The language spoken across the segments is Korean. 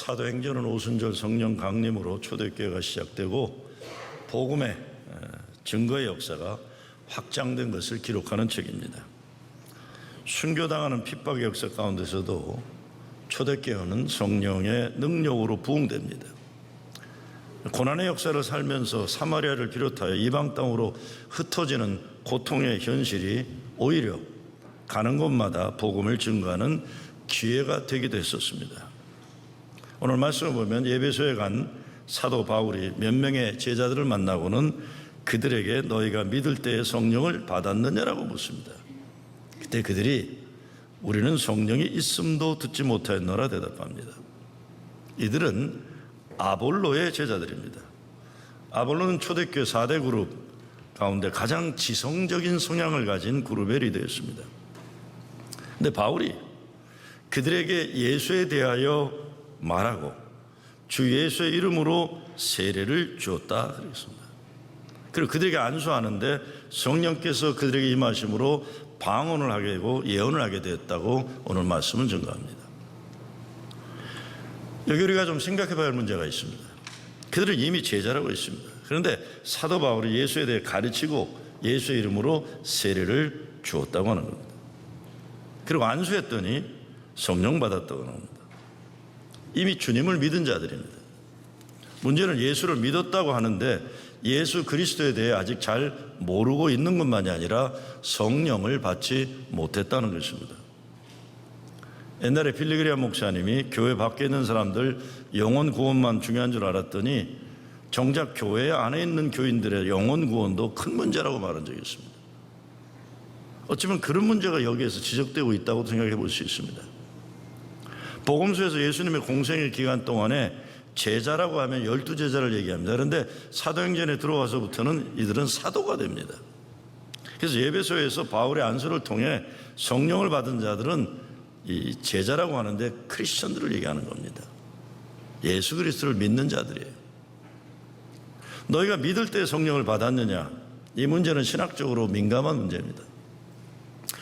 사도행전은 오순절 성령 강림으로 초대교회가 시작되고 복음의 증거의 역사가 확장된 것을 기록하는 책입니다. 순교당하는 핍박의 역사 가운데서도 초대교회는 성령의 능력으로 부흥됩니다. 고난의 역사를 살면서 사마리아를 비롯하여 이방 땅으로 흩어지는 고통의 현실이 오히려 가는 곳마다 복음을 증거하는 기회가 되기도 했었습니다. 오늘 말씀을 보면 에베소에 간 사도 바울이 몇 명의 제자들을 만나고는 그들에게 너희가 믿을 때에 성령을 받았느냐라고 묻습니다. 그때 그들이 우리는 성령이 있음도 듣지 못하였노라 대답합니다. 이들은 아볼로의 제자들입니다. 아볼로는 초대교회 4대 그룹 가운데 가장 지성적인 성향을 가진 그룹의 리더였습니다. 근데 바울이 그들에게 예수에 대하여 말하고 주 예수의 이름으로 세례를 주었다 그랬습니다. 그리고 그들에게 안수하는데 성령께서 그들에게 임하심으로 방언을 하게 되고 예언을 하게 되었다고 오늘 말씀은 증거합니다. 여기 우리가 좀 생각해 봐야 할 문제가 있습니다. 그들은 이미 제자라고 했습니다. 그런데 사도 바울이 예수에 대해 가르치고 예수의 이름으로 세례를 주었다고 하는 겁니다. 그리고 안수했더니 성령 받았다고 합니다. 이미 주님을 믿은 자들입니다. 문제는 예수를 믿었다고 하는데 예수 그리스도에 대해 아직 잘 모르고 있는 것만이 아니라 성령을 받지 못했다는 것입니다. 옛날에 빌리그리암 목사님이 교회 밖에 있는 사람들 영혼 구원만 중요한 줄 알았더니 정작 교회 안에 있는 교인들의 영혼 구원도 큰 문제라고 말한 적이 있습니다. 어쩌면 그런 문제가 여기에서 지적되고 있다고 생각해 볼 수 있습니다. 복음서에서 예수님의 공생의 기간 동안에 제자라고 하면 12제자를 얘기합니다. 그런데 사도행전에 들어와서부터는 이들은 사도가 됩니다. 그래서 에베소에서 바울의 안수를 통해 성령을 받은 자들은 이 제자라고 하는데 크리스천들을 얘기하는 겁니다. 예수 그리스도를 믿는 자들이에요. 너희가 믿을 때 성령을 받았느냐? 이 문제는 신학적으로 민감한 문제입니다.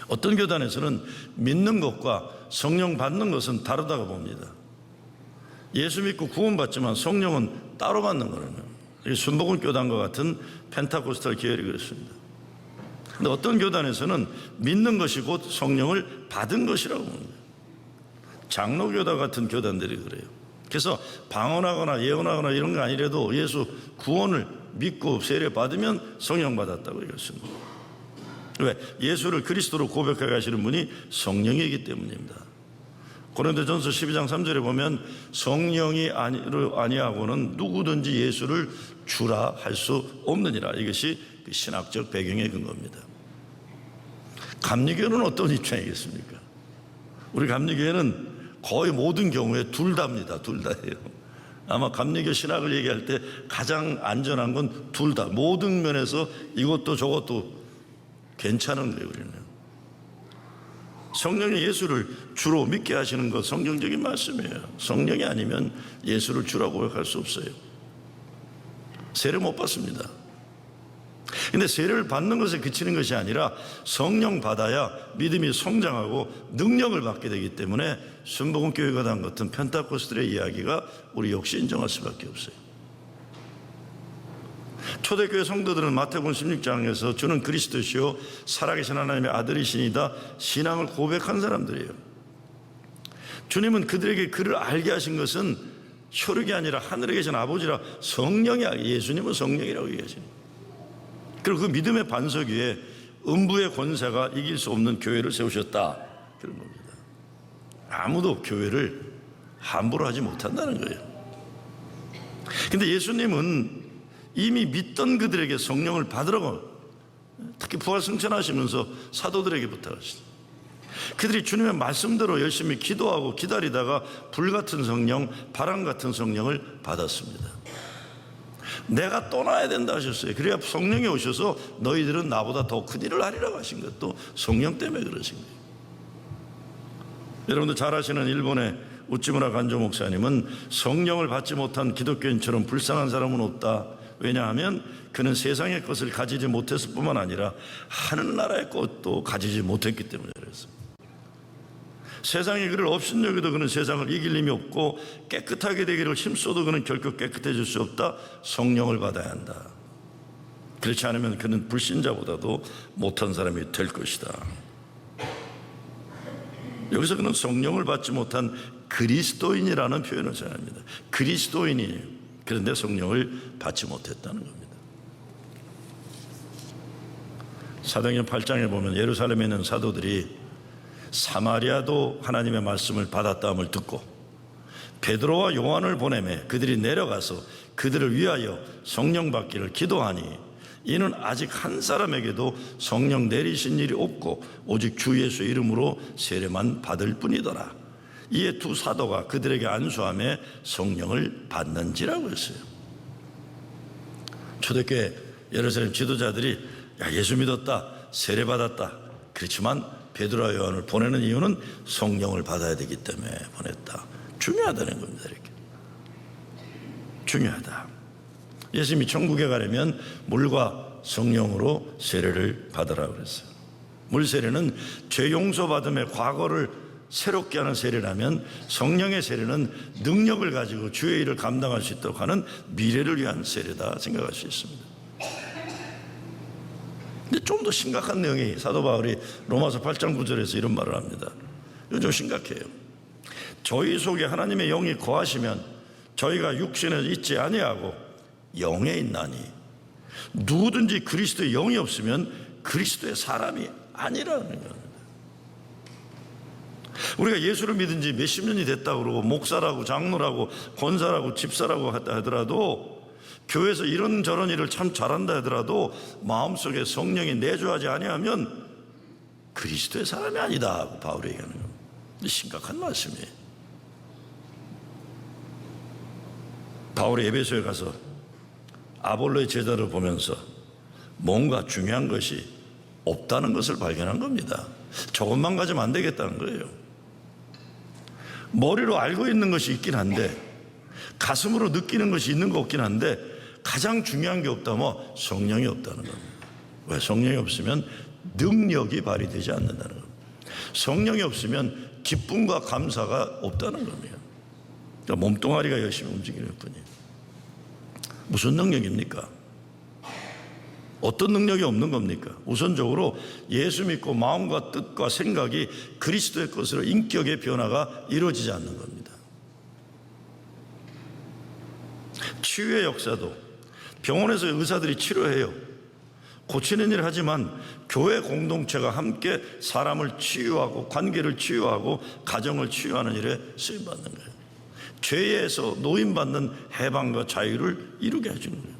어떤 교단에서는 믿는 것과 성령 받는 것은 다르다고 봅니다. 예수 믿고 구원받지만 성령은 따로 받는 거라는 순복음 교단과 같은 펜타코스탈 계열이 그렇습니다. 그런데 어떤 교단에서는 믿는 것이 곧 성령을 받은 것이라고 봅니다. 장로교단 같은 교단들이 그래요. 그래서 방언하거나 예언하거나 이런 거 아니라도 예수 구원을 믿고 세례 받으면 성령 받았다고 얘기했습니다. 왜? 예수를 그리스도로 고백하게 하시는 분이 성령이기 때문입니다. 고린도전서 12장 3절에 보면 성령이 아니하고는 누구든지 예수를 주라 할 수 없느니라. 이것이 신학적 배경의 근거입니다. 감리교는 어떤 입장이겠습니까? 우리 감리교회는 거의 모든 경우에 둘 다입니다. 둘 다예요. 아마 감리교 신학을 얘기할 때 가장 안전한 건 둘 다. 모든 면에서 이것도 저것도 괜찮은 거예요. 우리는 성령이 예수를 주로 믿게 하시는 것 성경적인 말씀이에요. 성령이 아니면 예수를 주라고 고백할 수 없어요. 세례 못 받습니다. 근데 세례를 받는 것에 그치는 것이 아니라 성령 받아야 믿음이 성장하고 능력을 받게 되기 때문에 순복음 교회가 단 같은 펜타코스들의 이야기가 우리 역시 인정할 수밖에 없어요. 초대교회 성도들은 마태복음 16장에서 주는 그리스도시요 살아계신 하나님의 아들이시니다 신앙을 고백한 사람들이에요. 주님은 그들에게 그를 알게 하신 것은 혈육이 아니라 하늘에 계신 아버지라 성령이 예수님은 성령이라고 얘기하십니다. 그리고 그 믿음의 반석 위에 음부의 권세가 이길 수 없는 교회를 세우셨다 그런 겁니다. 아무도 교회를 함부로 하지 못한다는 거예요. 근데 예수님은 이미 믿던 그들에게 성령을 받으라고 특히 부활 승천하시면서 사도들에게 부탁하시죠. 그들이 주님의 말씀대로 열심히 기도하고 기다리다가 불같은 성령, 바람 같은 성령을 받았습니다. 내가 떠나야 된다 하셨어요. 그래야 성령이 오셔서 너희들은 나보다 더 큰 일을 하리라고 하신 것도 성령 때문에 그러신 거예요. 여러분들 잘 아시는 일본의 우찌무라 간조 목사님은 성령을 받지 못한 기독교인처럼 불쌍한 사람은 없다. 왜냐하면 그는 세상의 것을 가지지 못했을 뿐만 아니라 하늘나라의 것도 가지지 못했기 때문에 그랬습니다. 세상이 그를 업신여기도 그는 세상을 이길 힘이 없고 깨끗하게 되기를 힘써도 그는 결코 깨끗해질 수 없다. 성령을 받아야 한다. 그렇지 않으면 그는 불신자보다도 못한 사람이 될 것이다. 여기서 그는 성령을 받지 못한 그리스도인이라는 표현을 사용합니다. 그리스도인이에요. 그런데 성령을 받지 못했다는 겁니다. 사도행전 8장에 보면 예루살렘에 있는 사도들이 사마리아도 하나님의 말씀을 받았다함을 듣고 베드로와 요한을 보내매 그들이 내려가서 그들을 위하여 성령 받기를 기도하니 이는 아직 한 사람에게도 성령 내리신 일이 없고 오직 주 예수 이름으로 세례만 받을 뿐이더라. 이에 두 사도가 그들에게 안수하며 성령을 받는지라고 했어요. 초대교회 예루살렘 지도자들이 야, 예수 믿었다, 세례 받았다. 그렇지만 베드로와 요한을 보내는 이유는 성령을 받아야 되기 때문에 보냈다. 중요하다는 겁니다. 이렇게 중요하다. 예수님이 천국에 가려면 물과 성령으로 세례를 받으라고 그랬어요. 물 세례는 죄 용서받음의 과거를 새롭게 하는 세례라면 성령의 세례는 능력을 가지고 주의 일을 감당할 수 있도록 하는 미래를 위한 세례다 생각할 수 있습니다. 근데 좀 더 심각한 내용이 사도 바울이 로마서 8장 9절에서 이런 말을 합니다. 이거 좀 심각해요. 저희 속에 하나님의 영이 거하시면 저희가 육신에 있지 아니하고 영에 있나니 누구든지 그리스도의 영이 없으면 그리스도의 사람이 아니라는 겁니다. 우리가 예수를 믿은 지 몇십 년이 됐다고 그러고 목사라고 장로라고 권사라고 집사라고 하더라도 교회에서 이런저런 일을 참 잘한다 하더라도 마음속에 성령이 내주하지 아니하면 그리스도의 사람이 아니다 하고 바울이 얘기하는 겁니다. 심각한 말씀이에요. 바울이 에베소에 가서 아볼로의 제자를 보면서 뭔가 중요한 것이 없다는 것을 발견한 겁니다. 조금만 가지면 안 되겠다는 거예요. 머리로 알고 있는 것이 있긴 한데 가슴으로 느끼는 것이 있는 거 없긴 한데 가장 중요한 게 없다면 성령이 없다는 겁니다. 왜? 성령이 없으면 능력이 발휘되지 않는다는 겁니다. 성령이 없으면 기쁨과 감사가 없다는 겁니다. 그러니까 몸뚱아리가 열심히 움직이는 뿐이에요. 무슨 능력입니까? 어떤 능력이 없는 겁니까? 우선적으로 예수 믿고 마음과 뜻과 생각이 그리스도의 것으로 인격의 변화가 이루어지지 않는 겁니다. 치유의 역사도 병원에서 의사들이 치료해요. 고치는 일을 하지만 교회 공동체가 함께 사람을 치유하고 관계를 치유하고 가정을 치유하는 일에 쓰임받는 거예요. 죄에서 노임받는 해방과 자유를 이루게 해주는 거예요.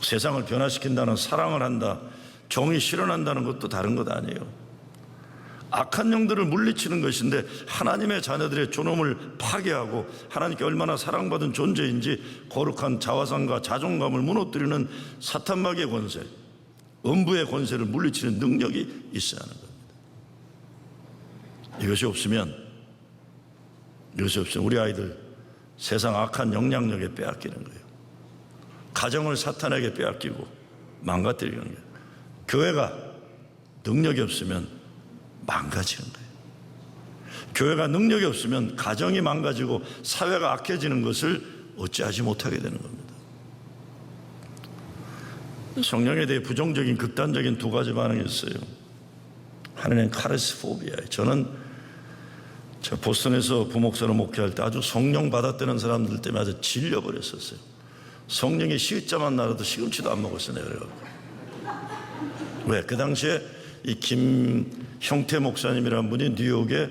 세상을 변화시킨다는 사랑을 한다, 정의 실현한다는 것도 다른 것 아니에요. 악한 영들을 물리치는 것인데 하나님의 자녀들의 존엄을 파괴하고 하나님께 얼마나 사랑받은 존재인지 거룩한 자화상과 자존감을 무너뜨리는 사탄마귀의 권세, 음부의 권세를 물리치는 능력이 있어야 하는 겁니다. 이것이 없으면 우리 아이들 세상 악한 영향력에 빼앗기는 거예요. 가정을 사탄에게 빼앗기고 망가뜨리는 거예요. 교회가 능력이 없으면 망가지는 거예요. 교회가 능력이 없으면 가정이 망가지고 사회가 악해지는 것을 어찌하지 못하게 되는 겁니다. 성령에 대해 부정적인 극단적인 두 가지 반응이 있어요. 하나는 카리스포비아예요. 저는 보스턴에서 부목사로 목회할 때 아주 성령 받았다는 사람들 때문에 아주 질려버렸었어요. 성령의 시자만 나라도 시금치도 안 먹었어요. 그래갖고. 왜? 그 당시에 이 김형태 목사님이라는 분이 뉴욕에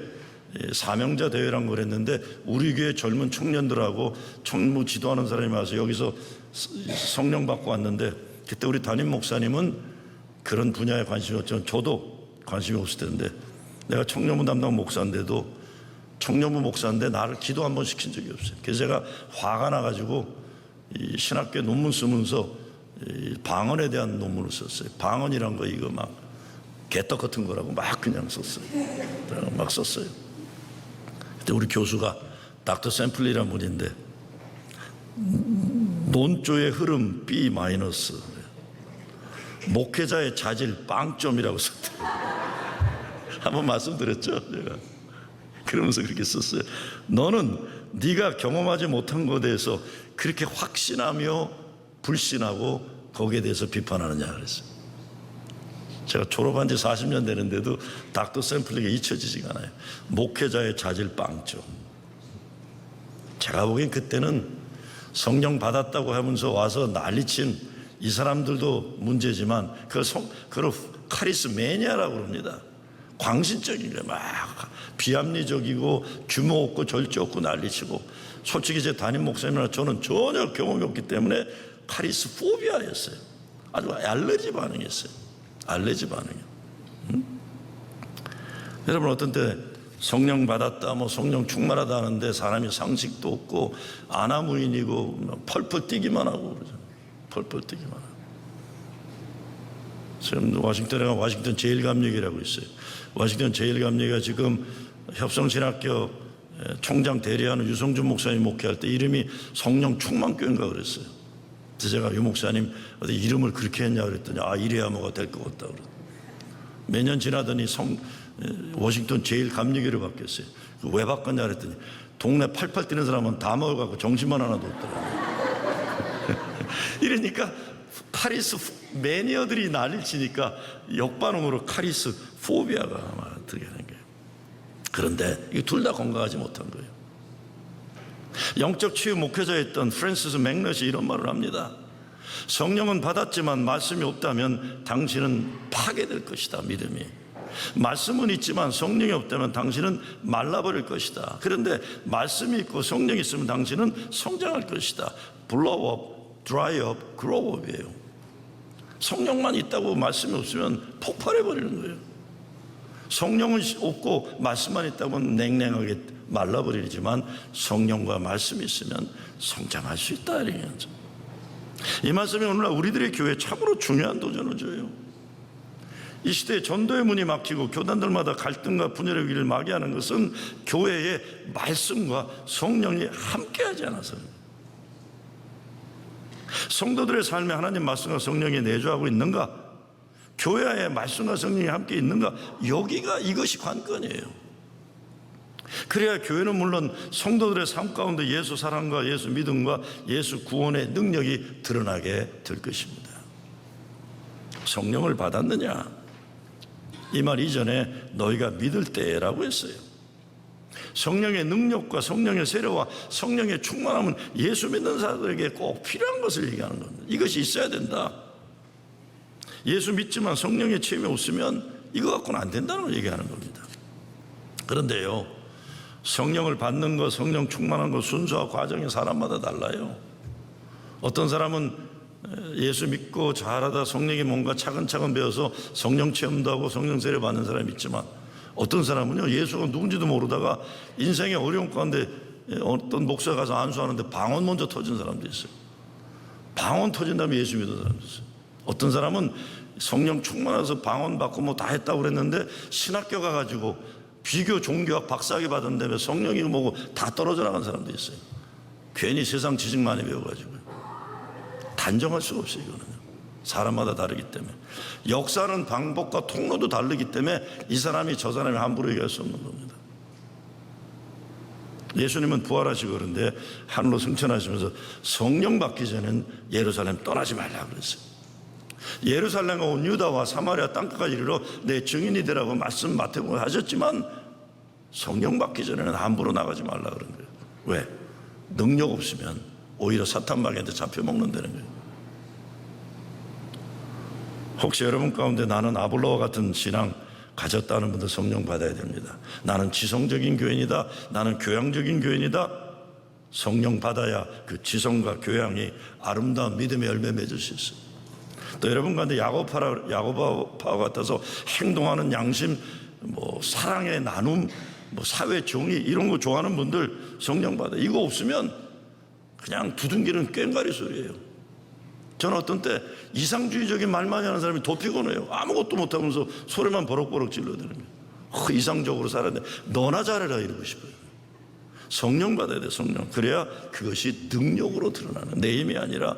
사명자 대회란 걸 했는데 우리 교회 젊은 청년들하고 총무 지도하는 사람이 와서 여기서 성령 받고 왔는데 그때 우리 담임 목사님은 그런 분야에 관심이 없지만 저도 관심이 없을 텐데 내가 청년부 담당 목사인데도 청년부 목사인데 나를 기도 한 번 시킨 적이 없어요. 그래서 제가 화가 나가지고 이 신학교 논문 쓰면서 방언에 대한 논문을 썼어요. 방언이란 거 이거 막 개떡 같은 거라고 막 그냥 썼어요. 막 썼어요. 그때 우리 교수가 닥터 샘플리라는 분인데 논조의 흐름 B-, 목회자의 자질 빵점이라고 썼대요. 한번 말씀드렸죠, 제가. 그러면서 그렇게 썼어요. 너는 네가 경험하지 못한 것에 대해서 그렇게 확신하며 불신하고 거기에 대해서 비판하느냐 그랬어요. 제가 졸업한 지 40년 되는데도 닥터 샘플리가 잊혀지지가 않아요. 목회자의 자질 빵점. 제가 보기엔 그때는 성령 받았다고 하면서 와서 난리친 이 사람들도 문제지만 그걸 카리스 매니아라고 그럽니다. 광신적인 게 막 비합리적이고 규모 없고 절제 없고 난리치고, 솔직히 제 담임 목사님이나 저는 전혀 경험이 없기 때문에 카리스 포비아였어요. 아주 알레르기 반응이었어요. 알레르기 반응이요. 여러분, 어떤 때 성령 받았다, 뭐 성령 충만하다 하는데 사람이 상식도 없고 아나무인이고 펄펄 뛰기만 하고 그러잖아요. 펄펄 뛰기만 하고. 지금 워싱턴에 가면 워싱턴 제일감리교라고 있어요. 워싱턴 제일감리교가 지금 협성신학교 총장 대리하는 유성준 목사님 목회할 때 이름이 성령 충만교인가 그랬어요. 그래서 제가 유 목사님 어디 이름을 그렇게 했냐 그랬더니 이래야 뭐가 될 것 같다 그러더라고요. 몇 년 지나더니 워싱턴 제일감리교로 바뀌었어요. 왜 바꿨냐 그랬더니 동네 팔팔 뛰는 사람은 다 먹어갖고 정신만 하나도 없더라고요. 이러니까 카리스 매니어들이 난리를 치니까 역반응으로 카리스 포비아가 아마 들게 된 거예요. 그런데 이 둘 다 건강하지 못한 거예요. 영적 치유 목회자였던 프랜시스 맥넛이 이런 말을 합니다. 성령은 받았지만 말씀이 없다면 당신은 파괴될 것이다. 믿음이. 말씀은 있지만 성령이 없다면 당신은 말라버릴 것이다. 그런데 말씀이 있고 성령이 있으면 당신은 성장할 것이다. blow up, dry up, grow up이에요. 성령만 있다고 말씀이 없으면 폭발해버리는 거예요. 성령은 없고 말씀만 있다면 냉랭하게 말라버리지만 성령과 말씀이 있으면 성장할 수 있다. 이 말씀이 오늘날 우리들의 교회에 참으로 중요한 도전을 줘요. 이 시대에 전도의 문이 막히고 교단들마다 갈등과 분열의 길을 마개하는 것은 교회의 말씀과 성령이 함께하지 않아서입니다. 성도들의 삶에 하나님 말씀과 성령이 내주하고 있는가? 교회 안에 말씀과 성령이 함께 있는가? 이것이 관건이에요. 그래야 교회는 물론 성도들의 삶 가운데 예수 사랑과 예수 믿음과 예수 구원의 능력이 드러나게 될 것입니다. 성령을 받았느냐? 이 말 이전에 너희가 믿을 때라고 했어요. 성령의 능력과 성령의 세례와 성령의 충만함은 예수 믿는 사람들에게 꼭 필요한 것을 얘기하는 겁니다. 이것이 있어야 된다. 예수 믿지만 성령의 체험이 없으면 이거 갖고는 안 된다는 걸 얘기하는 겁니다. 그런데요, 성령을 받는 것, 성령 충만한 것 순서와 과정이 사람마다 달라요. 어떤 사람은 예수 믿고 잘하다 성령이 뭔가 차근차근 배워서 성령 체험도 하고 성령 세례 받는 사람이 있지만, 어떤 사람은요, 예수가 누군지도 모르다가 인생의 어려운 가운데 어떤 목사가 가서 안수하는데 방언 먼저 터진 사람도 있어요. 방언 터진 다음에 예수 믿는 사람도 있어요. 어떤 사람은 성령 충만해서 방언 받고 뭐 다 했다고 그랬는데 신학교 가가지고 비교 종교학 박사학위 받은 다음에 성령이 뭐고 다 떨어져 나간 사람도 있어요. 괜히 세상 지식 많이 배워가지고. 단정할 수가 없어요. 이거는 사람마다 다르기 때문에. 역사는 방법과 통로도 다르기 때문에 이 사람이 저 사람이 함부로 얘기할 수 없는 겁니다. 예수님은 부활하시고 그런데 하늘로 승천하시면서 성령 받기 전엔 예루살렘 떠나지 말라 그랬어요. 예루살렘과 온 유다와 사마리아 땅끝까지 이르러 내 증인이 되라고 말씀 마태복음 하셨지만 성령 받기 전에는 함부로 나가지 말라 그런 거예요. 왜? 능력 없으면 오히려 사탄 마귀한테 잡혀먹는다는 거예요. 혹시 여러분 가운데 나는 아볼로와 같은 신앙 가졌다는 분들 성령 받아야 됩니다. 나는 지성적인 교인이다, 나는 교양적인 교인이다. 성령 받아야 그 지성과 교양이 아름다운 믿음의 열매 맺을 수 있어요. 또 여러분 가운데 야고보와 같아서 행동하는 양심, 뭐 사랑의 나눔, 뭐 사회 정의 이런 거 좋아하는 분들 성령 받아. 이거 없으면 그냥 두둥기는 꽹과리 소리예요. 저는 어떤 때 이상주의적인 말 많이 하는 사람이 더 피곤해요. 아무것도 못하면서 소리만 버럭버럭 질러대는 거예요. 이상적으로 살아야 돼. 너나 잘해라 이러고 싶어요. 성령 받아야 돼. 성령. 그래야 그것이 능력으로 드러나는, 내 힘이 아니라.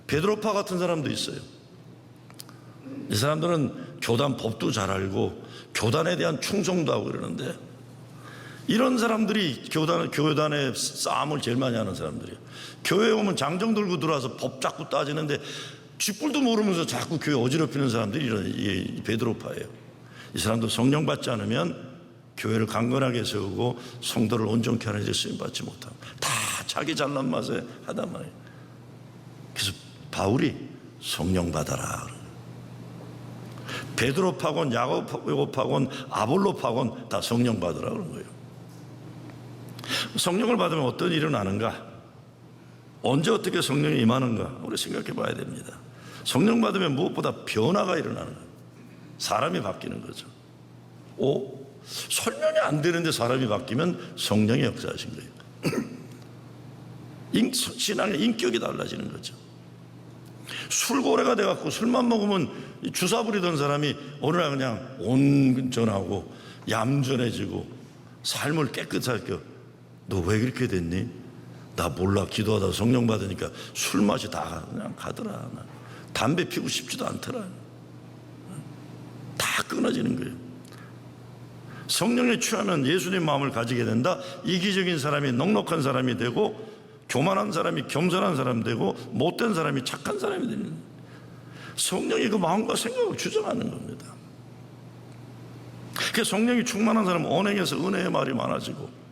베드로파 같은 사람도 있어요. 이 사람들은 교단 법도 잘 알고 교단에 대한 충성도 하고 그러는데, 이런 사람들이 교단의 싸움을 제일 많이 하는 사람들이에요. 교회에 오면 장정 들고 들어와서 법 자꾸 따지는데 쥐뿔도 모르면서 자꾸 교회 어지럽히는 사람들이 이런 베드로파예요. 이 사람도 성령 받지 않으면 교회를 강건하게 세우고 성도를 온전케 하는 데 쓰임받지 못하고 다 자기 잘난 맛에 하단 말이에요. 그래서 바울이 성령 받아라. 베드로 파곤, 야고보 파곤, 아볼로 파곤 다 성령 받으라 그런 거예요. 성령을 받으면 어떤 일이 일어나는가? 언제 어떻게 성령이 임하는가? 우리 생각해 봐야 됩니다. 성령 받으면 무엇보다 변화가 일어나는 거예요. 사람이 바뀌는 거죠. 설명이 안 되는데 사람이 바뀌면 성령이 역사하신 거예요. 신앙의 인격이 달라지는 거죠. 술고래가 돼갖고 술만 먹으면 주사 부리던 사람이 어느 날 그냥 온전하고 얌전해지고 삶을 깨끗하게. 너 왜 그렇게 됐니? 나 몰라. 기도하다 성령 받으니까 술 맛이 다 그냥 가더라. 담배 피우고 싶지도 않더라. 다 끊어지는 거예요. 성령에 취하면 예수님 마음을 가지게 된다. 이기적인 사람이 넉넉한 사람이 되고, 교만한 사람이 겸손한 사람 되고, 못된 사람이 착한 사람이 됩니다. 성령이 그 마음과 생각을 주장하는 겁니다. 그 성령이 충만한 사람은 언행에서 은혜의 말이 많아지고,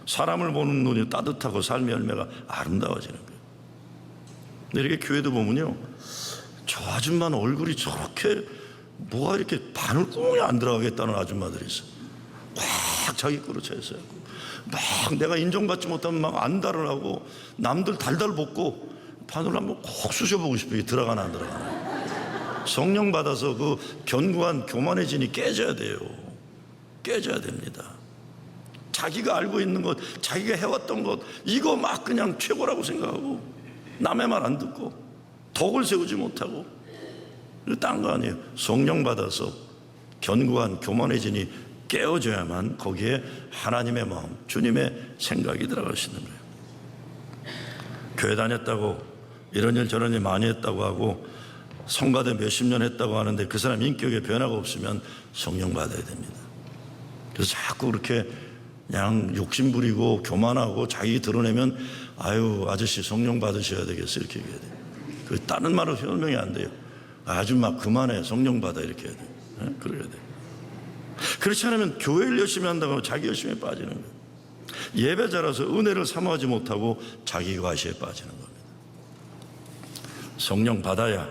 사람을 보는 눈이 따뜻하고 삶의 열매가 아름다워지는 거예요. 근데 이렇게 교회도 보면요, 저 아줌마는 얼굴이 저렇게 뭐가 이렇게 바늘구멍이 안 들어가겠다는 아줌마들이 있어요. 꽉 자기 거로 차 있어요. 막 내가 인정받지 못하면 막 안달을 하고 남들 달달 볶고 바늘 한번 꼭 쑤셔보고 싶어요. 들어가나 안 들어가나. 성령 받아서 그 견고한 교만의 진이 깨져야 돼요. 깨져야 됩니다. 자기가 알고 있는 것, 자기가 해왔던 것, 이거 막 그냥 최고라고 생각하고 남의 말 안 듣고 덕을 세우지 못하고, 딴 거 아니에요. 성령 받아서 견고한 교만의 진이 깨어져야만 거기에 하나님의 마음, 주님의 생각이 들어갈 수 있는 거예요. 교회 다녔다고 이런 일 저런 일 많이 했다고 하고 성가대 몇십 년 했다고 하는데 그 사람 인격에 변화가 없으면 성령 받아야 됩니다. 그래서 자꾸 그렇게 그냥 욕심부리고 교만하고 자기 드러내면 아유 아저씨 성령 받으셔야 되겠어 이렇게 얘기해야 돼요. 그 다른 말로 설명이 안 돼요. 아줌마 그만해 성령 받아 이렇게 해야 돼요. 네? 그래야 돼요. 그렇지 않으면 교회를 열심히 한다고 하면 자기 열심에 빠지는 거예요. 예배자라서 은혜를 사모하지 못하고 자기 과시에 빠지는 겁니다. 성령 받아야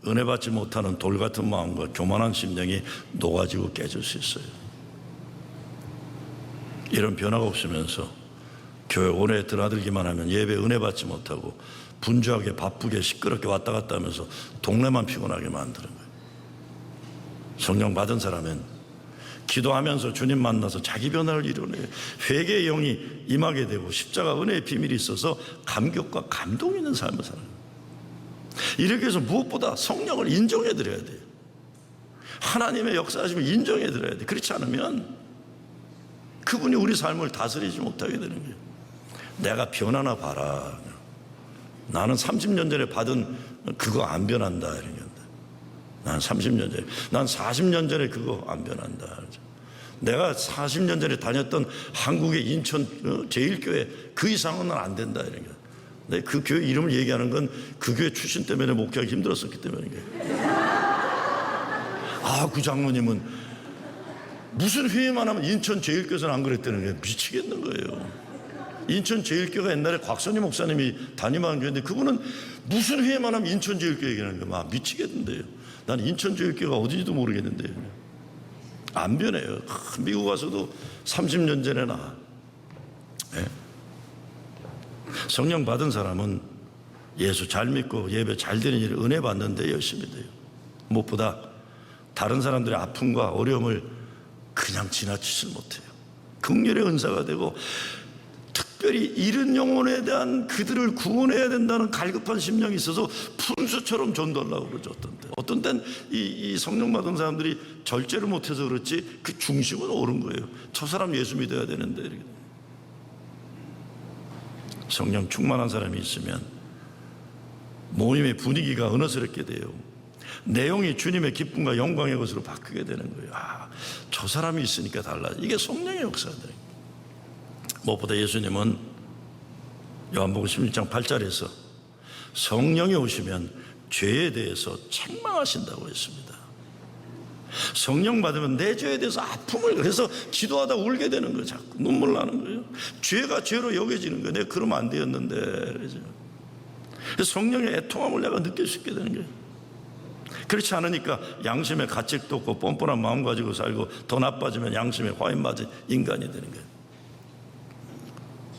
은혜 받지 못하는 돌 같은 마음과 교만한 심령이 녹아지고 깨질 수 있어요. 이런 변화가 없으면서 교회 오래 드나들기만 하면 예배 은혜 받지 못하고 분주하게 바쁘게 시끄럽게 왔다 갔다 하면서 동네만 피곤하게 만드는 거예요. 성령 받은 사람은 기도하면서 주님 만나서 자기 변화를 이루어내요. 회개의 영이 임하게 되고 십자가 은혜의 비밀이 있어서 감격과 감동이 있는 삶을 사는 거예요. 이렇게 해서 무엇보다 성령을 인정해 드려야 돼요. 하나님의 역사하심을 인정해 드려야 돼요. 그렇지 않으면 그분이 우리 삶을 다스리지 못하게 되는 거예요. 내가 변하나 봐라. 나는 30년 전에 받은 그거 안 변한다. 이런 건데. 난 30년 전에, 난 40년 전에 그거 안 변한다. 내가 40년 전에 다녔던 한국의 인천 제1교회 그 이상은 안 된다. 이런 거. 근데 그 교회 이름을 얘기하는 건 그 교회 출신 때문에 목회하기 힘들었었기 때문이에요. 그 장로님은 무슨 회의만 하면 인천 제1교회에서는 안 그랬다는 게 미치겠는 거예요. 인천 제1교회가 옛날에 곽선희 목사님이 담임하는 교회인데 그분은 무슨 회의만 하면 인천 제1교회 얘기하는 거예요. 미치겠는데요. 난 인천 제1교회가 어딘지도 모르겠는데요. 안 변해요. 미국 가서도 30년 전에 나. 네? 성령 받은 사람은 예수 잘 믿고 예배 잘 드리는 일을 은혜 받는데 열심히 돼요. 무엇보다 다른 사람들의 아픔과 어려움을 그냥 지나치질 못해요. 긍휼의 은사가 되고 특별히 잃은 영혼에 대한 그들을 구원해야 된다는 갈급한 심령이 있어서 분수처럼 전도하려고 그러죠. 어떤 때는 이 성령 받은 사람들이 절제를 못해서 그렇지 그 중심은 옳은 거예요. 저 사람 예수 믿어야 되는데. 이렇게. 성령 충만한 사람이 있으면 모임의 분위기가 은어스럽게 돼요. 내용이 주님의 기쁨과 영광의 것으로 바뀌게 되는 거예요. 저 사람이 있으니까 달라. 이게 성령의 역사들. 무엇보다 예수님은 요한복음 16장 8절에서 성령이 오시면 죄에 대해서 책망하신다고 했습니다. 성령 받으면 내 죄에 대해서 아픔을, 그래서 기도하다 울게 되는 거예요. 자꾸 눈물 나는 거예요. 죄가 죄로 여겨지는 거예요. 내가 그러면 안 되었는데. 그래서 성령의 애통함을 내가 느낄 수 있게 되는 거예요. 그렇지 않으니까 양심에 가책도 없고 뻔뻔한 마음 가지고 살고 더 나빠지면 양심에 화인 맞은 인간이 되는 거예요.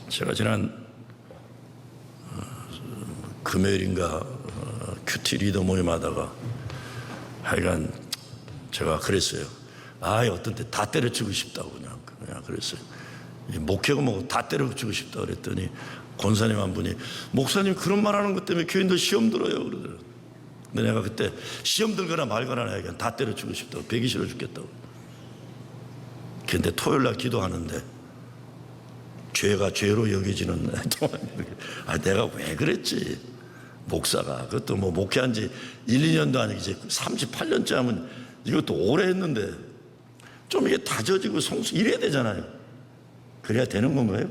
제가 지난 금요일인가 큐티 리더 모임하다가 하여간 제가 그랬어요. 어떤 때 다 때려치고 싶다고 그냥 그랬어요. 목회가 뭐 다 때려치고 싶다 그랬더니 권사님 한 분이, 목사님 그런 말 하는 것 때문에 교인들 시험 들어요 그러더라고요. 근데 내가 그때 시험 들거나 말거나 그냥 다 때려치고 싶다고, 배기 싫어 죽겠다고. 근데 토요일 날 기도하는데 죄가 죄로 여겨지는 내가 왜 그랬지. 목사가 그것도 뭐 목회한 지 1, 2년도 아니고 이제 38년째 하면 이것도 오래 했는데 좀 이게 다져지고 성숙 이래야 되잖아요. 그래야 되는 건가요?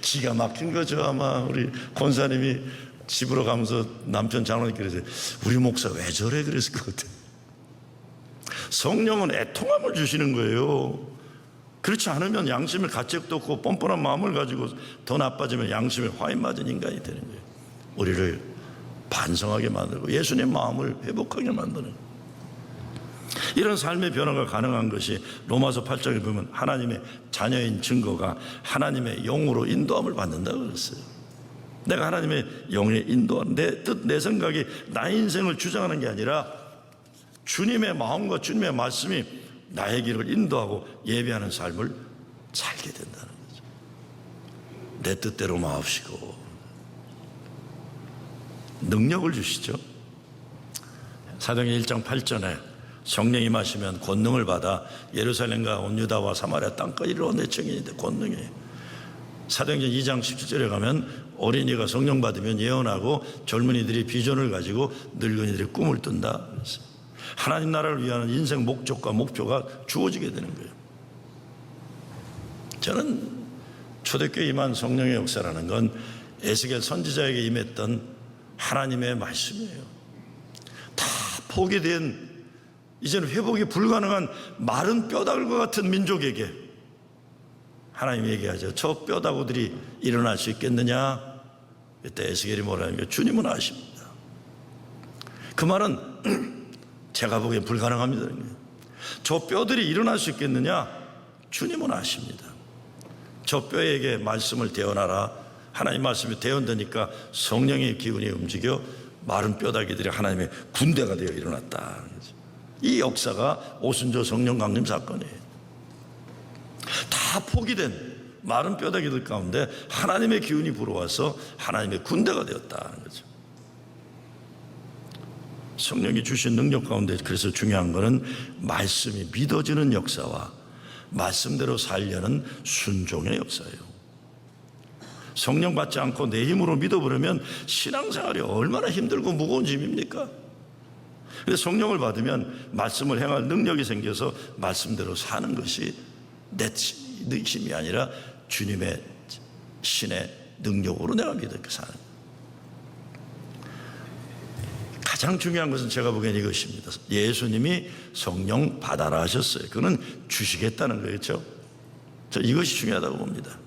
기가 막힌 거죠. 아마 우리 권사님이 집으로 가면서 남편 장로님께 그러세요. 우리 목사 왜 저래 그랬을 것 같아요. 성령은 애통함을 주시는 거예요. 그렇지 않으면 양심의 가책도 없고 뻔뻔한 마음을 가지고 더 나빠지면 양심에 화인 맞은 인간이 되는 거예요. 우리를 반성하게 만들고 예수님 마음을 회복하게 만드는 거예요. 이런 삶의 변화가 가능한 것이 로마서 8장에 보면 하나님의 자녀인 증거가 하나님의 영으로 인도함을 받는다고 그랬어요. 내가 하나님의 영에 인도하는, 내 뜻, 내 생각이 나의 인생을 주장하는 게 아니라 주님의 마음과 주님의 말씀이 나의 길을 인도하고 예배하는 삶을 살게 된다는 거죠. 내 뜻대로 마옵시고 능력을 주시죠. 사도행전 1장 8절에 성령이 임하시면 권능을 받아 예루살렘과 온 유다와 사마리아 땅까지 이르러 내 증인인데 권능이에요. 사도행전 2장 17절에 가면 어린이가 성령 받으면 예언하고 젊은이들이 비전을 가지고 늙은이들이 꿈을 꾼다. 하나님 나라를 위한 인생 목적과 목표가 주어지게 되는 거예요. 저는 초대교회 임한 성령의 역사라는 건 에스겔 선지자에게 임했던 하나님의 말씀이에요. 다 포기된, 이제는 회복이 불가능한 마른 뼈다귀과 같은 민족에게 하나님이 얘기하죠. 저 뼈다귀들이 일어날 수 있겠느냐? 그때 에스겔이 뭐라 하냐면 주님은 아십니다. 그 말은 제가 보기엔 불가능합니다. 저 뼈들이 일어날 수 있겠느냐? 주님은 아십니다. 저 뼈에게 말씀을 대언하라. 하나님 말씀이 대언되니까 성령의 기운이 움직여 마른 뼈다귀들이 하나님의 군대가 되어 일어났다. 이 역사가 오순절 성령 강림 사건이에요. 다 포기된 마른 뼈다귀들 가운데 하나님의 기운이 불어와서 하나님의 군대가 되었다는 거죠. 성령이 주신 능력 가운데 그래서 중요한 것은 말씀이 믿어지는 역사와 말씀대로 살려는 순종의 역사예요. 성령 받지 않고 내 힘으로 믿어버리면 신앙생활이 얼마나 힘들고 무거운 짐입니까? 그래서 성령을 받으면 말씀을 행할 능력이 생겨서 말씀대로 사는 것이 내 힘이 아니라 주님의 신의 능력으로 내가 믿어 사는 거예요. 가장 중요한 것은 제가 보기엔 이것입니다. 예수님이 성령 받아라 하셨어요. 그는 주시겠다는 거겠죠. 저 이것이 중요하다고 봅니다.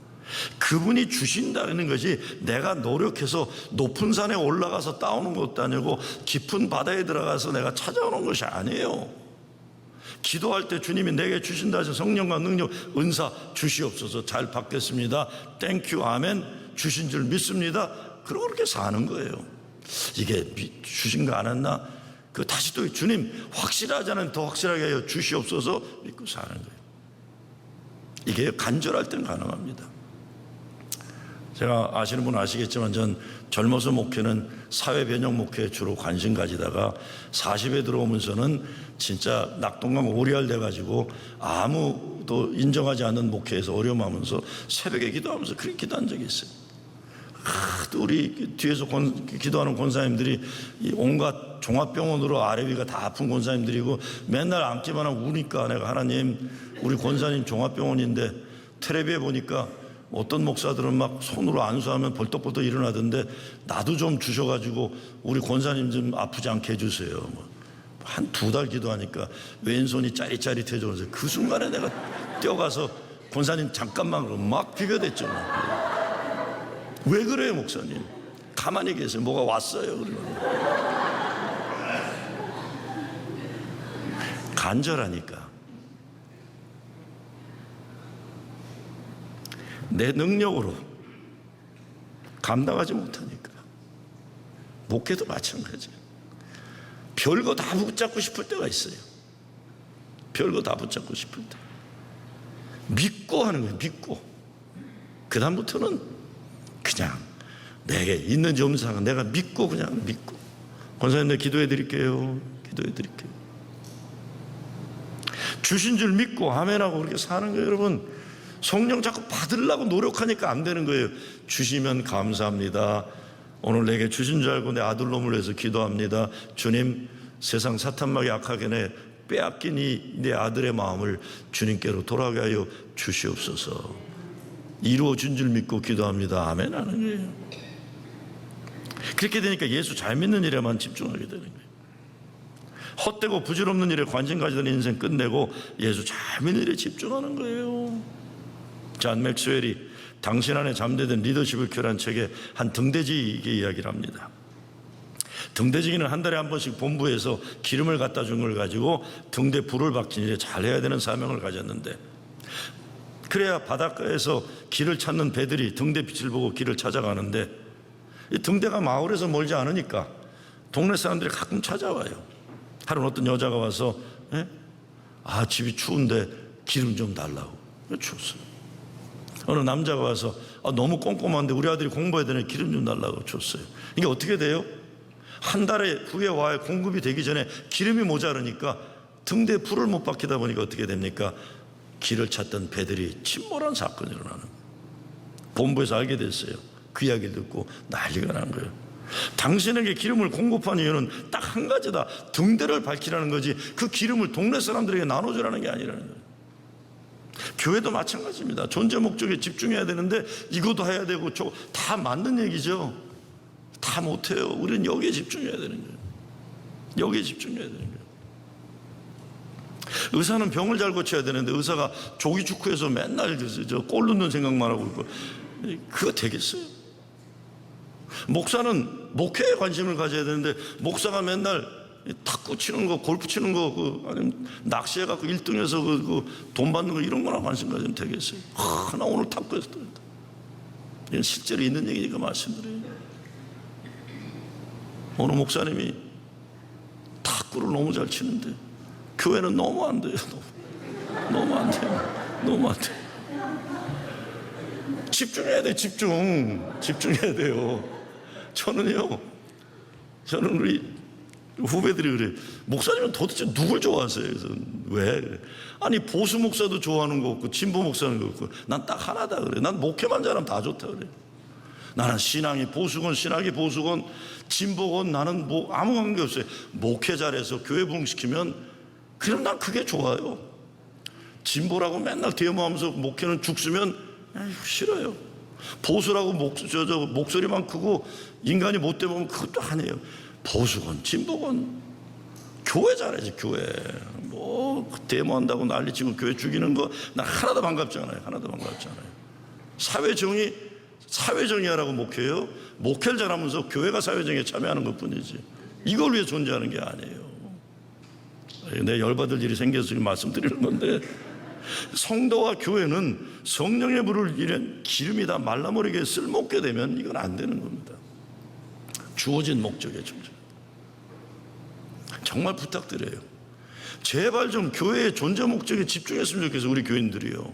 그분이 주신다는 것이 내가 노력해서 높은 산에 올라가서 따오는 것도 아니고 깊은 바다에 들어가서 내가 찾아오는 것이 아니에요. 기도할 때 주님이 내게 주신다 하셔서 성령과 능력, 은사 주시옵소서, 잘 받겠습니다, 땡큐, 아멘, 주신 줄 믿습니다. 그러고 그렇게 사는 거예요. 이게 주신 거 안 했나? 그 다시 또 주님 확실하지 않은 더 확실하게 하여 주시옵소서 믿고 사는 거예요. 이게 간절할 땐 가능합니다. 제가 아시는 분은 아시겠지만 전 젊어서 목회는 사회 변형 목회에 주로 관심 가지다가 40에 들어오면서는 진짜 낙동강 오리알 돼가지고 아무도 인정하지 않는 목회에서 어려움하면서 새벽에 기도하면서 그렇게 기도한 적이 있어요. 또 우리 뒤에서 기도하는 권사님들이 이 온갖 종합병원으로 아래 위가 다 아픈 권사님들이고 맨날 앉기만 하고 우니까 내가 하나님 우리 권사님 종합병원인데 텔레비에 보니까 어떤 목사들은 막 손으로 안수하면 벌떡벌떡 일어나던데 나도 좀 주셔가지고 우리 권사님 좀 아프지 않게 해주세요. 한 2달 기도하니까 왼손이 짜릿짜릿해져. 그 순간에 내가 뛰어가서 권사님 잠깐만 막 비벼댔죠. 왜 그래요 목사님? 가만히 계세요. 뭐가 왔어요. 그러면 간절하니까. 내 능력으로 감당하지 못하니까. 목회도 마찬가지예요. 별거 다 붙잡고 싶을 때가 있어요. 별거 다 붙잡고 싶을 때. 믿고 하는 거예요. 믿고. 그 다음부터는 그냥 내게 있는 점상은 내가 믿고 그냥 믿고. 권사님 내가 기도해 드릴게요. 기도해 드릴게요. 주신 줄 믿고 아멘하고 그렇게 사는 거예요. 여러분 성령 자꾸 받으려고 노력하니까 안 되는 거예요. 주시면 감사합니다. 오늘 내게 주신 줄 알고 내 아들놈을 위해서 기도합니다. 주님 세상 사탄막이 악하게 빼앗긴 이 내 아들의 마음을 주님께로 돌아가게 하여 주시옵소서. 이루어진 줄 믿고 기도합니다. 아멘 하는 거예요. 그렇게 되니까 예수 잘 믿는 일에만 집중하게 되는 거예요. 헛되고 부질없는 일에 관심 가지던 인생 끝내고 예수 잘 믿는 일에 집중하는 거예요. 잔 맥스웰이 당신 안에 잠재된 리더십을 교란 책에 한 등대지기의 이야기를 합니다. 등대지기는 한 달에 한 번씩 본부에서 기름을 갖다 준 걸 가지고 등대 불을 박힌 일에 잘해야 되는 사명을 가졌는데 그래야 바닷가에서 길을 찾는 배들이 등대 빛을 보고 길을 찾아가는데 이 등대가 마을에서 멀지 않으니까 동네 사람들이 가끔 찾아와요. 하루는 어떤 여자가 와서 집이 추운데 기름 좀 달라고. 줬어요. 어느 남자가 와서 너무 꼼꼼한데 우리 아들이 공부해야 되네 기름 좀 달라고 줬어요. 이게 어떻게 돼요? 한 달에 후에 와야 공급이 되기 전에 기름이 모자르니까 등대에 불을 못 박히다 보니까 어떻게 됩니까? 길을 찾던 배들이 침몰한 사건이 일어나는 거예요. 본부에서 알게 됐어요. 그 이야기를 듣고 난리가 난 거예요. 당신에게 기름을 공급한 이유는 딱 한 가지다. 등대를 밝히라는 거지 그 기름을 동네 사람들에게 나눠주라는 게 아니라는 거예요. 교회도 마찬가지입니다. 존재 목적에 집중해야 되는데 이것도 해야 되고 저거 다 맞는 얘기죠. 다 못해요. 우리는 여기에 집중해야 되는 거예요. 여기에 집중해야 되는 거예요. 의사는 병을 잘 고쳐야 되는데 의사가 조기 축구해서 맨날 골 넣는 생각만 하고 있고 그거 되겠어요? 목사는 목회에 관심을 가져야 되는데 목사가 맨날 탁구 치는 거, 골프 치는 거, 아니면 낚시해갖고 1등해서 돈 받는 거 이런 거나 관심 가지면 되겠어요? 나 오늘 탁구했어. 이건 실제로 있는 얘기니까 말씀드려요. 어느 목사님이 탁구를 너무 잘 치는데 교회는 너무 안 돼요. 너무 안 돼요. 너무 안 돼요. 집중해야 돼. 집중해야 돼요. 저는 우리 후배들이 그래. 목사님은 도대체 누굴 좋아하세요? 그래서 왜? 아니 보수 목사도 좋아하는 거 없고 진보 목사는 거 없고 난 딱 하나다 그래. 난 목회만 잘하면 다 좋다 그래. 나는 신앙이 보수건 신학이 보수건 진보건 나는 뭐 아무 관계 없어요. 목회 잘해서 교회 부흥시키면 그럼 난 그게 좋아요. 진보라고 맨날 데모하면서 목회는 죽쓰면 싫어요. 보수라고 목소리만 크고 인간이 못돼 보면 그것도 아니에요. 보수건 진보건 교회 잘해야지. 교회 뭐 데모한다고 난리치고 교회 죽이는 거 난 하나도 반갑지 않아요. 하나도 반갑지 않아요. 사회정의하라고 목회해요. 목회를 잘하면서 교회가 사회정의에 참여하는 것뿐이지 이걸 위해 존재하는 게 아니에요. 내 열받을 일이 생겨서 말씀드리는 건데 성도와 교회는 성령의 불을 이런 기름이다 말라모르게 쓸모없게 되면 이건 안 되는 겁니다. 주어진 목적에 충실. 정말 부탁드려요. 제발 좀 교회의 존재 목적에 집중했으면 좋겠어요. 우리 교인들이요.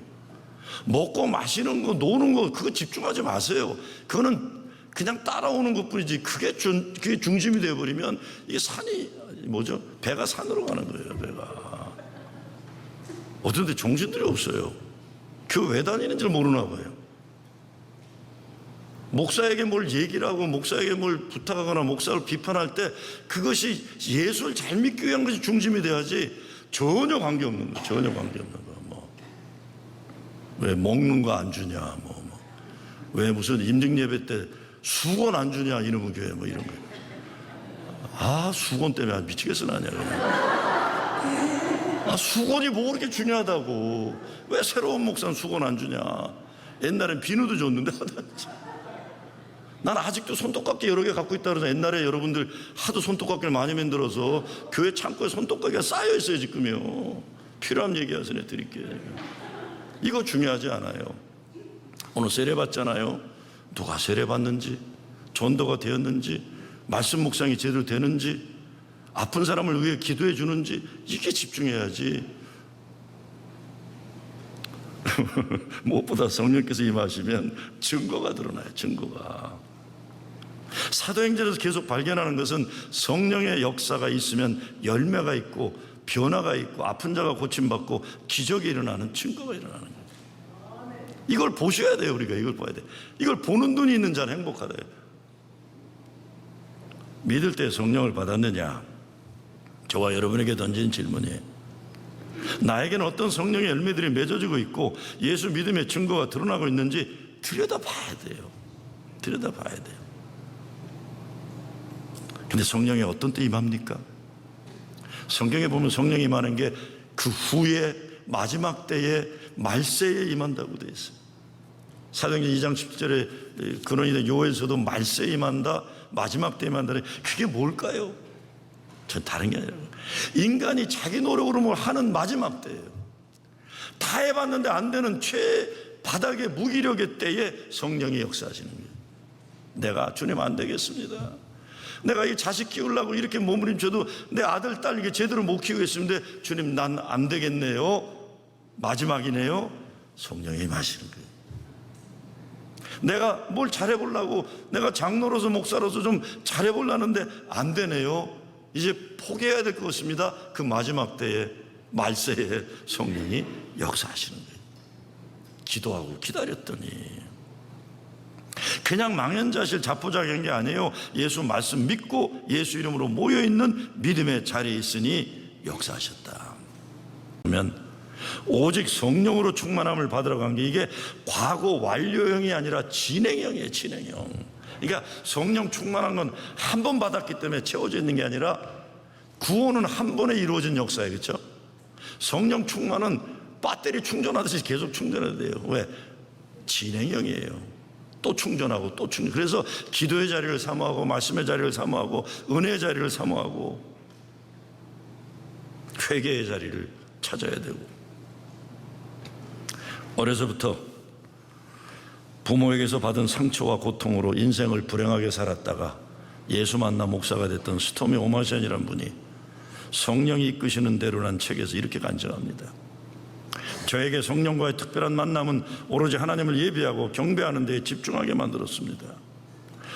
먹고 마시는 거 노는 거 그거 집중하지 마세요. 그거는 그냥 따라오는 것뿐이지 그게 중심이 되어버리면 이게 배가 산으로 가는 거예요. 배가 어쩐데 정신들이 없어요. 교회 왜 다니는지 모르나 봐요. 목사에게 뭘 얘기를 하고 목사에게 뭘 부탁하거나 목사를 비판할 때 그것이 예수를 잘 믿기 위한 것이 중심이 돼야지 전혀 관계없는 거, 전혀 관계없는 거. 왜 먹는 거 안 주냐, 왜 무슨 임직 예배 때 수건 안 주냐, 이놈의 교회 이런 거. 아, 수건 때문에 미치겠어 나냐 그냥. 아, 수건이 뭐 그렇게 중요하다고. 왜 새로운 목사는 수건 안 주냐. 옛날엔 비누도 줬는데 난 아직도 손톱깎이 여러 개 갖고 있다 그래서 옛날에 여러분들 하도 손톱깎이를 많이 만들어서 교회 창고에 손톱깎이가 쌓여 있어요 지금요. 필요하면 얘기하세요. 내가 드릴게요. 이거 중요하지 않아요. 오늘 세례 받잖아요. 누가 세례 받는지, 전도가 되었는지, 말씀 묵상이 제대로 되는지, 아픈 사람을 위해 기도해 주는지, 이게 집중해야지. 무엇보다 성령께서 임하시면 증거가 드러나요. 증거가. 사도행전에서 계속 발견하는 것은 성령의 역사가 있으면 열매가 있고 변화가 있고 아픈 자가 고침받고 기적이 일어나는, 증거가 일어나는 거예요. 이걸 보셔야 돼요. 우리가 이걸 봐야 돼요. 이걸 보는 눈이 있는 자는 행복하다. 믿을 때 성령을 받았느냐? 저와 여러분에게 던진 질문이에요. 나에게는 어떤 성령의 열매들이 맺어지고 있고 예수 믿음의 증거가 드러나고 있는지 들여다봐야 돼요. 들여다봐야 돼요. 근데 성령이 어떤 때 임합니까? 성경에 보면 성령이 임하는 게 그 후에 마지막 때에 말세에 임한다고 되어 있어요. 사도행전 2장 10절에 근원이 된 요엘서도 말세에 임한다, 마지막 때에 임한다. 그게 뭘까요? 전 다른 게 아니라 인간이 자기 노력으로 뭘 하는 마지막 때예요. 다 해봤는데 안 되는 최바닥의 무기력의 때에 성령이 역사하시는 거예요. 내가 주님 안 되겠습니다. 내가 이 자식 키우려고 이렇게 몸부림쳐도 내 아들, 딸 이게 제대로 못 키우겠는데 주님 난 안 되겠네요. 마지막이네요. 성령이 임하시는 거예요. 내가 뭘 잘해보려고, 내가 장로로서 목사로서 좀 잘해보려는데 안 되네요. 이제 포기해야 될 것입니다. 그 마지막 때에, 말세에 성령이 역사하시는 거예요. 기도하고 기다렸더니 그냥 망연자실 자포자기한 게 아니에요. 예수 말씀 믿고 예수 이름으로 모여있는 믿음의 자리에 있으니 역사하셨다. 그러면 오직 성령으로 충만함을 받으러 간 게 이게 과거 완료형이 아니라 진행형이에요. 진행형. 그러니까 성령 충만한 건 한 번 받았기 때문에 채워져 있는 게 아니라 구원은 한 번에 이루어진 역사예요. 그렇죠? 성령 충만은 배터리 충전하듯이 계속 충전해야 돼요. 왜? 진행형이에요. 또 충전하고 또 충전. 그래서 기도의 자리를 사모하고 말씀의 자리를 사모하고 은혜의 자리를 사모하고 회개의 자리를 찾아야 되고. 어려서부터 부모에게서 받은 상처와 고통으로 인생을 불행하게 살았다가 예수 만나 목사가 됐던 스토미 오마시안이라는 분이 성령이 이끄시는 대로라는 책에서 이렇게 간증합니다. 저에게 성령과의 특별한 만남은 오로지 하나님을 예배하고 경배하는 데에 집중하게 만들었습니다.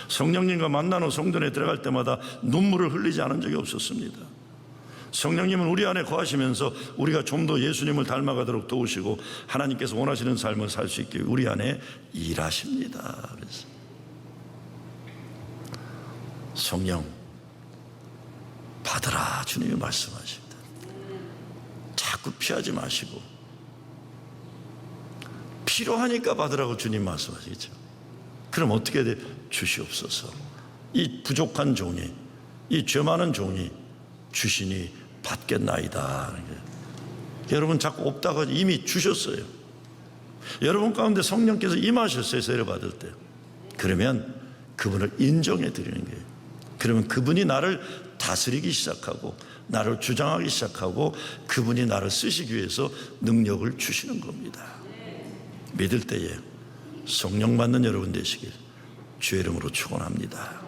성령님과 만난 후 성전에 들어갈 때마다 눈물을 흘리지 않은 적이 없었습니다. 성령님은 우리 안에 거하시면서 우리가 좀 더 예수님을 닮아가도록 도우시고 하나님께서 원하시는 삶을 살 수 있게 우리 안에 일하십니다. 그래서 성령 받으라 주님이 말씀하십니다. 자꾸 피하지 마시고 필요하니까 받으라고 주님 말씀하시겠죠. 그럼 어떻게 돼? 주시옵소서. 이 부족한 종이, 이 죄 많은 종이 주시니 받겠나이다. 여러분 자꾸 없다가 이미 주셨어요. 여러분 가운데 성령께서 임하셨어요. 세례 받을 때. 그러면 그분을 인정해 드리는 거예요. 그러면 그분이 나를 다스리기 시작하고 나를 주장하기 시작하고 그분이 나를 쓰시기 위해서 능력을 주시는 겁니다. 믿을 때에 성령 받는 여러분 되시길 주의 이름으로 축원합니다.